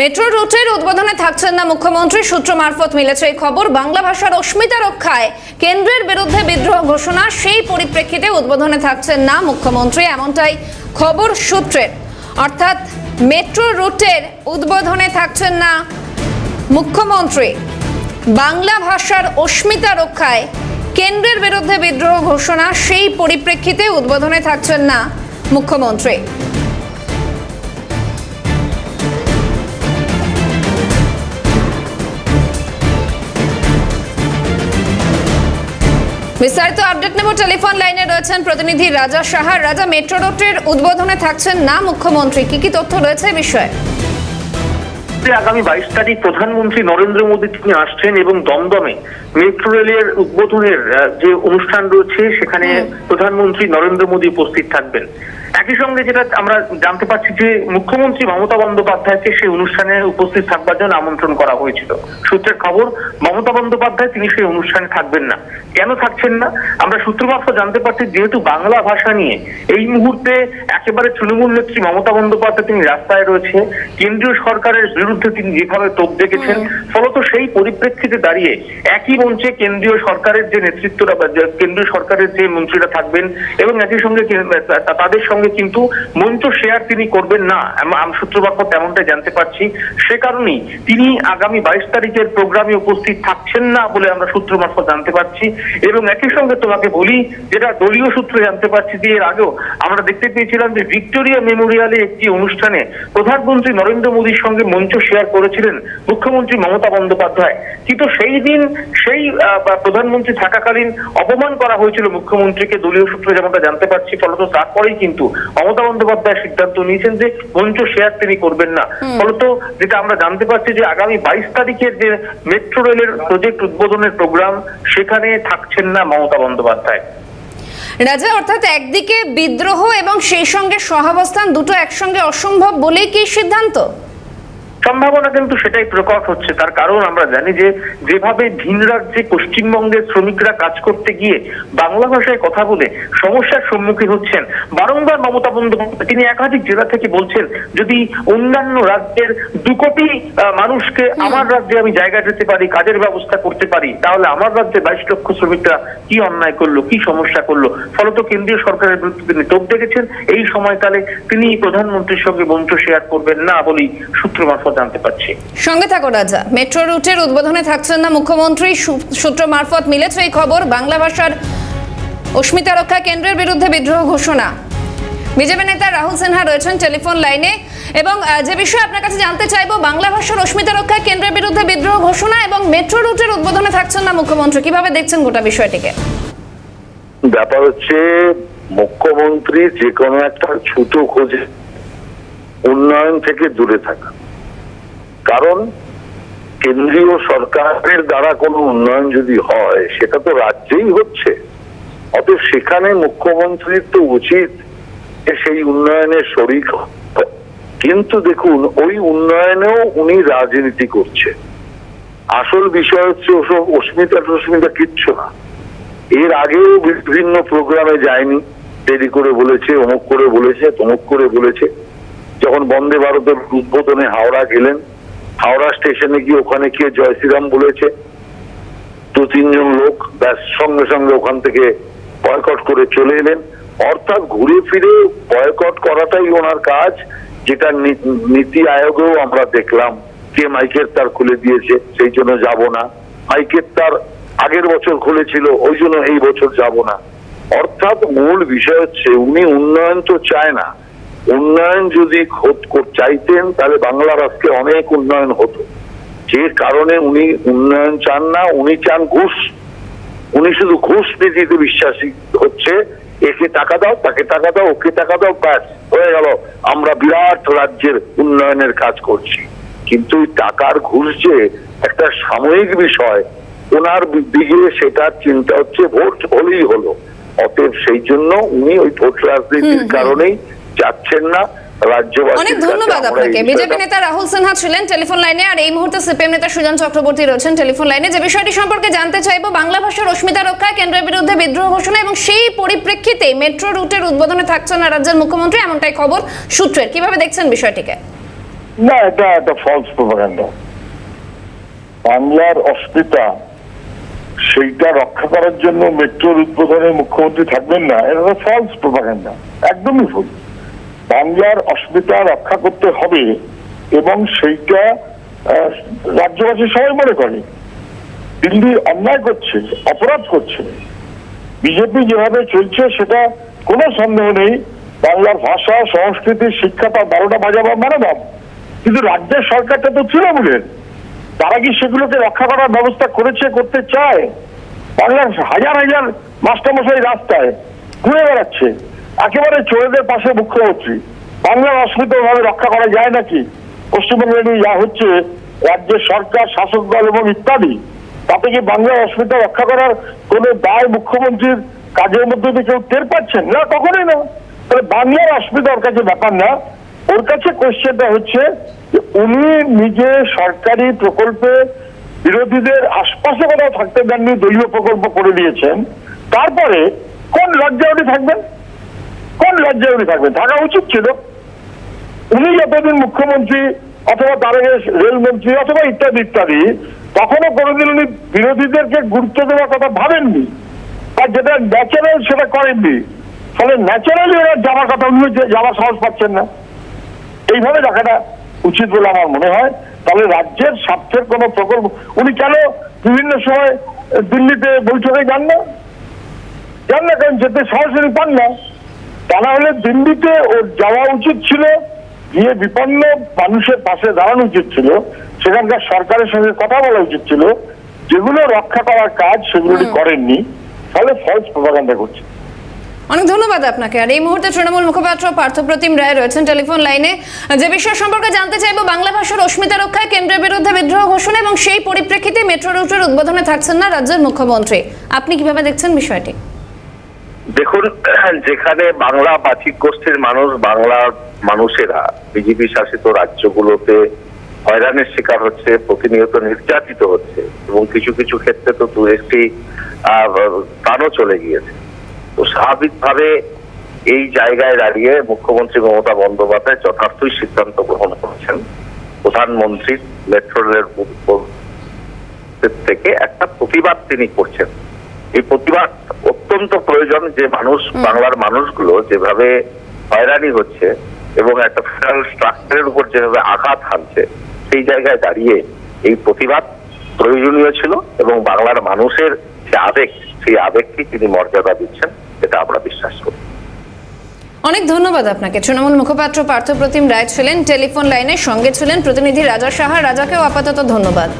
Metro রুটের উদ্বোধনে থাকছেন না মুখ্যমন্ত্রী, সূত্র মারফত মিলেছে এই খবর। বাংলা ভাষার অস্মিতা রক্ষায় কেন্দ্রের বিরুদ্ধে বিদ্রোহ ঘোষণা, সেই পরিপ্রেক্ষিতে উদ্বোধনে থাকছেন না মুখ্যমন্ত্রী, এমনটাই খবর সূত্রের। অর্থাৎ মেট্রো রুটের উদ্বোধনে থাকছেন না মুখ্যমন্ত্রী। বাংলা ভাষার অস্মিতা রক্ষায় কেন্দ্রের বিরুদ্ধে বিদ্রোহ ঘোষণা, সেই পরিপ্রেক্ষিতে উদ্বোধনে থাকছেন না মুখ্যমন্ত্রী। বিস্তারিত আপডেট নেব, টেলিফোন লাইনে রয়েছেন প্রতিনিধি রাজা সাহা। রাজা, মেট্রো রুটের উদ্বোধনে থাকছেন না মুখ্যমন্ত্রী, কি তথ্য রয়েছে এই বিষয়ে? আগামী 22 তারিখ প্রধানমন্ত্রী নরেন্দ্র মোদী তিনি আসছেন এবং দমদমে মেট্রো রেলের উদ্বোধনের যে অনুষ্ঠান রয়েছে সেখানে প্রধানমন্ত্রী নরেন্দ্র মোদী উপস্থিত থাকবেন। একই সঙ্গে যেটা আমরা জানতে পারছি যে মুখ্যমন্ত্রী মমতা বন্দ্যোপাধ্যায়কে সেই অনুষ্ঠানে উপস্থিত থাকবার জন্য আমন্ত্রণ করা হয়েছিল। সূত্রের খবর, মমতা বন্দ্যোপাধ্যায় তিনি সেই অনুষ্ঠানে থাকবেন না। কেন থাকছেন না আমরা সূত্র মারফত জানতে পারছি, যেহেতু বাংলা ভাষা নিয়ে এই মুহূর্তে একেবারে তৃণমূল নেত্রী মমতা বন্দ্যোপাধ্যায় তিনি রাস্তায় রয়েছে, কেন্দ্রীয় সরকারের বিরুদ্ধে তিনি যেভাবে তোপ দেখেছেন, ফলত সেই পরিপ্রেক্ষিতে দাঁড়িয়ে একই মঞ্চে কেন্দ্রীয় সরকারের যে নেতৃত্বরা, কেন্দ্রীয় সরকারের যে মন্ত্রীরা থাকবেন এবং একই সঙ্গে তাদের সঙ্গে কিন্তু মঞ্চ শেয়ার তিনি করবেন না, সূত্র মারফত তেমনটাই জানতে পারছি। সে কারণেই তিনি আগামী 22 তারিখের প্রোগ্রামে উপস্থিত থাকছেন না বলে আমরা সূত্র মারফত জানতে পারছি। এবং একই সঙ্গে তোমাকে বলি, যেটা দলীয় সূত্রে জানতে পারছি যে এর আগেও আমরা দেখতে পেয়েছিলাম যে ভিক্টোরিয়া মেমোরিয়ালে একটি অনুষ্ঠানে প্রধানমন্ত্রী নরেন্দ্র মোদীর সঙ্গে মঞ্চ শেয়ার করেছিলেন মুখ্যমন্ত্রী মমতা বন্দ্যোপাধ্যায়, কিন্তু সেই দিন সেই প্রধানমন্ত্রী থাকাকালীন অপমান করা হয়েছিল মুখ্যমন্ত্রীকে, দলীয় সূত্রে যেমনটা জানতে পারছি। ফলত তারপরেই কিন্তু মমতা বন্দ্যোপাধ্যায় সিদ্ধান্ত নিয়েছেন যে মঞ্চ শেয়ার তিনি করবেন না। ফলত যেটা আমরা জানতে পারছি যে আগামী 22 তারিখের যে মেট্রো রেলের প্রজেক্ট উদ্বোধনের প্রোগ্রাম, সেখানে থাকছেন না মমতা বন্দ্যোপাধ্যায়। রাজা, অর্থাৎ একদিকে বিদ্রোহ এবং সেই সঙ্গে সহাবস্থান, দুটো একসঙ্গে অসম্ভব বলেই কি সিদ্ধান্ত? সম্ভাবনা কিন্তু সেটাই প্রকট হচ্ছে। তার কারণ আমরা জানি যে যেভাবে ভিন রাজ্যে পশ্চিমবঙ্গের শ্রমিকরা কাজ করতে গিয়ে বাংলা ভাষায় কথা বলে সমস্যার সম্মুখীন হচ্ছেন, বারংবার মমতা বন্দ্যোপাধ্যায় তিনি একাধিক জেলা থেকে বলছেন, যদি অন্যান্য রাজ্যের 2 কোটি মানুষকে আমার রাজ্যে আমি জায়গা দিতে পারি, কাজের ব্যবস্থা করতে পারি, তাহলে আমার রাজ্যে 22 লক্ষ শ্রমিকরা কি অন্যায় করলো, কি সমস্যা করলো। ফলত কেন্দ্রীয় সরকারের বিরুদ্ধে তিনি তোপ দেখেছেন। এই সময়কালে তিনি প্রধানমন্ত্রীর সঙ্গে মঞ্চ শেয়ার করবেন না বলেই সূত্র মারফত জানতে পারছি। সঙ্গে থাকো রাজা। মেট্রো রুটের উদ্বোধনে থাকছেন না মুখ্যমন্ত্রী, সূত্র মারফত মিলেছে এই খবর। বাংলা ভাষার অস্মিতা রক্ষা, কেন্দ্রের বিরুদ্ধে বিদ্রোহ ঘোষণা। বিজেপি নেতা রাহুল সিনহা রয়েছেন টেলিফোন লাইনে, এবং যে বিষয়ে আপনার কাছে জানতে চাইবো, বাংলা ভাষার অস্মিতা রক্ষা, কেন্দ্রের বিরুদ্ধে বিদ্রোহ ঘোষণা এবং মেট্রো রুটের উদ্বোধনে থাকছেন না মুখ্যমন্ত্রী, কিভাবে দেখছেন গোটা বিষয়টিকে? ব্যাপার হচ্ছে, মুখ্যমন্ত্রী যে কোনো একটা ছুতো খোঁজে উন্নয়ন থেকে দূরে থাকা। কারণ কেন্দ্রীয় সরকারের দ্বারা কোনো উন্নয়ন যদি হয়, সেটা তো রাজ্যেই হচ্ছে। অতএব সেখানে মুখ্যমন্ত্রীর তো উচিত সেই উন্নয়নের শরিক। কিন্তু দেখুন, ওই উন্নয়নেও উনি রাজনীতি করছে। আসল বিষয় হচ্ছে ওসব অস্মিতা কিচ্ছু না। এর আগেও বিভিন্ন প্রোগ্রামে যায়নি, দেরি করে বলেছে, অমুক করে বলেছে, তমুক করে বলেছে। যখন বন্দে ভারতের উদ্বোধনে হাওড়া গেলেন, হাওড়া স্টেশনে গিয়ে ওখানে গিয়ে জয় শ্রীরাম বলেছে 2-3 জন লোক, ব্যাস সঙ্গে সঙ্গে ওখান থেকে বয়কট করে চলে এলেন। অর্থাৎ ঘুরে ফিরে বয়কট করাটাই ওনার কাজ, যেটা নীতি আয়োগেও আমরা দেখলাম কে মাইকের তার খুলে দিয়েছে, সেই জন্য যাব না। মাইকের তার আগের বছর খুলেছিল, ওই জন্য এই বছর যাব না। অর্থাৎ মূল বিষয় হচ্ছে উনি উন্নয়ন তো চায় না। উন্নয়ন যদি চাইতেন তাহলে বাংলার আজকে অনেক উন্নয়ন হতো। যে কারণে উনি উন্নয়ন চান না, উনি চান ঘুষ। উনি শুধু ঘুষ নীতিতে বিশ্বাসী হচ্ছে, একে টাকা দাও, তাকে টাকা দাও, ওকে টাকা দাও, ব্যাস হয়ে গেল, আমরা বিরাট রাজ্যের উন্নয়নের কাজ করছি। কিন্তু টাকার ঘুষ যে একটা সাময়িক বিষয়, ওনার দিকে সেটার চিন্তা হচ্ছে ভোট হলেই হলো। অতএব সেই জন্য উনি ওই ভোট রাজনীতির কারণেই যাচ্ছেন না। অনেক ধন্যবাদ আপনাকে। বিজেপি নেতা রাহুল সিনহা ছিলেন টেলিফোন লাইনে, আর এই মুহূর্তে সিপিএম নেতা সুজন চক্রবর্তী রয়েছেন টেলিফোন লাইনে। যে বিষয়টি সম্পর্কে জানতে চাইবো, বাংলা ভাষার অস্মিতা রক্ষা, কেন্দ্রের বিরুদ্ধে বিদ্রোহ ঘোষণা এবং সেই পরিপ্রেক্ষিতে মেট্রো রুটের উদ্বোধনে থাকছেন না রাজ্যের মুখ্যমন্ত্রী, এমনটাই খবর সূত্রের। কিভাবে দেখছেন বিষয়টিকে? না, এটা একটা ফলস প্রপাগান্ডা। বাংলার অস্মিতা সেইটা রক্ষা করার জন্য মেট্রোর উদ্বোধনে মুখ্যমন্ত্রী থাকবেন না, এটা ফলস প্রপাগান্ডা, একদমই ভুল। বাংলার অস্মিতা রক্ষা করতে হবে এবং সেইটা রাজ্যবাসী সবাই মনে করে। দিল্লি অন্যায় করছে, অপরাধ করছে, বিজেপি যেভাবে চলছে সেটা কোনো সন্দেহ নেই। বাংলার ভাষা, সংস্কৃতি, শিক্ষা তার 12টা বাজাবার মানে দাম, কিন্তু রাজ্যের সরকারটা তো তৃণমূলের, তারা কি সেগুলোকে রক্ষা করার ব্যবস্থা করেছে, করতে চায়? বাংলার হাজার হাজার মাস্টারমশাই রাস্তায় ঘুরে বেড়াচ্ছে, একেবারে চোরেদের পাশে মুখ্যমন্ত্রী। বাংলার অস্মিতা ভাবে রক্ষা করা যায় নাকি? পশ্চিমবঙ্গে যা হচ্ছে, রাজ্যের সরকার, শাসক দল এবং ইত্যাদি, তাতে কি বাংলার অস্মিতা রক্ষা করার কোন দায় মুখ্যমন্ত্রীর কাজের মধ্যে দিয়ে কেউ টের পাচ্ছেন না? কখনোই না। তাহলে বাংলার অস্মিতা ওর কাছে ব্যাপার না। ওর কাছে কোশ্চেনটা হচ্ছে যে উনি নিজে সরকারি প্রকল্পে বিরোধীদের আশপাশে কোথাও থাকতে দেননি, দলীয় প্রকল্প করে দিয়েছেন। তারপরে কোন লজ্জায় উনি থাকবেন? কোন লজ্জায় উনি থাকবেন? থাকা উচিত ছিল। উনি যতদিন মুখ্যমন্ত্রী অথবা তার আগে রেলমন্ত্রী অথবা ইত্যাদি ইত্যাদি, তখনও কোনোদিন উনি বিরোধীদেরকে গুরুত্ব দেওয়ার কথা ভাবেননি, আর যেটা ন্যাচারাল সেটা করেননি। ফলে ন্যাচারালি ওরা যাওয়ার কথা, উনি যাওয়ার সাহস পাচ্ছেন না। এইভাবে দেখাটা উচিত বলে আমার মনে হয়। তাহলে রাজ্যের স্বার্থের কোন প্রকল্প উনি কেন বিভিন্ন সময় দিল্লিতে বৈঠকে যান না? কারণ যেতে সাহস উনি পান না। তা না হলে দিল্লিতে ওর যাওয়া উচিত ছিল, গিয়ে বিপন্ন মানুষের পাশে দাঁড়ানো উচিত ছিল, সেখানকার সরকারের সঙ্গে কথা বলা উচিত ছিল। যেগুলো রক্ষা করার কাজ সেগুলো করেননি, ফলে ফলস প্রপাগান্ডা করছে। অনেক ধন্যবাদ আপনাকে। আর এই মুহূর্তে তৃণমূল মুখপাত্র পার্থপ্রতিম রায় রয়েছেন টেলিফোন লাইনে। যে বিষয় সম্পর্কে জানতে চাইবো, বাংলা ভাষার অস্মিতা রক্ষায় কেন্দ্রের বিরুদ্ধে বিদ্রোহ ঘোষণা এবং সেই পরিপ্রেক্ষিতে মেট্রো রুটের উদ্বোধনে থাকছেন না রাজ্যের মুখ্যমন্ত্রী। আপনি কিভাবে দেখছেন বিষয়টি? দেখুন, যেখানে বাংলা ভাষিক গোষ্ঠীর মানুষ, বাংলার মানুষেরা বিজেপি শাসিত রাজ্যগুলোতে হয়রানির শিকার হচ্ছে, প্রতিনিয়ত নির্যাতিত হচ্ছে এবং কিছু কিছু ক্ষেত্রে তো দু একটি প্রাণও চলে গিয়েছে, তো স্বাভাবিকভাবে এই জায়গায় দাঁড়িয়ে মুখ্যমন্ত্রী মমতা বন্দ্যোপাধ্যায় যথার্থই সিদ্ধান্ত গ্রহণ করেছেন। প্রধানমন্ত্রীর মেট্রো রেল থেকে একটা প্রতিবাদ তিনি করছেন। এই প্রতিবাদ অত্যন্ত প্রয়োজন। যে মানুষ, বাংলার মানুষগুলো যেভাবে হয়রানি হচ্ছে এবং একটা ফেডারেল স্ট্রাকচারের উপর যেভাবে আঘাত হানছে, সেই জায়গায় দাঁড়িয়ে এই প্রতিবাদ প্রয়োজনীয় ছিল এবং বাংলার মানুষের যে আবেগ, সেই আবেগকে তিনি মর্যাদা দিচ্ছেন, এটা আমরা বিশ্বাস করি। অনেক ধন্যবাদ আপনাকে। তৃণমূল মুখপাত্র পার্থপ্রতিম রায় ছিলেন টেলিফোন লাইনে, সঙ্গে ছিলেন প্রতিনিধি রাজা সাহা। রাজাকেও আপাতত ধন্যবাদ।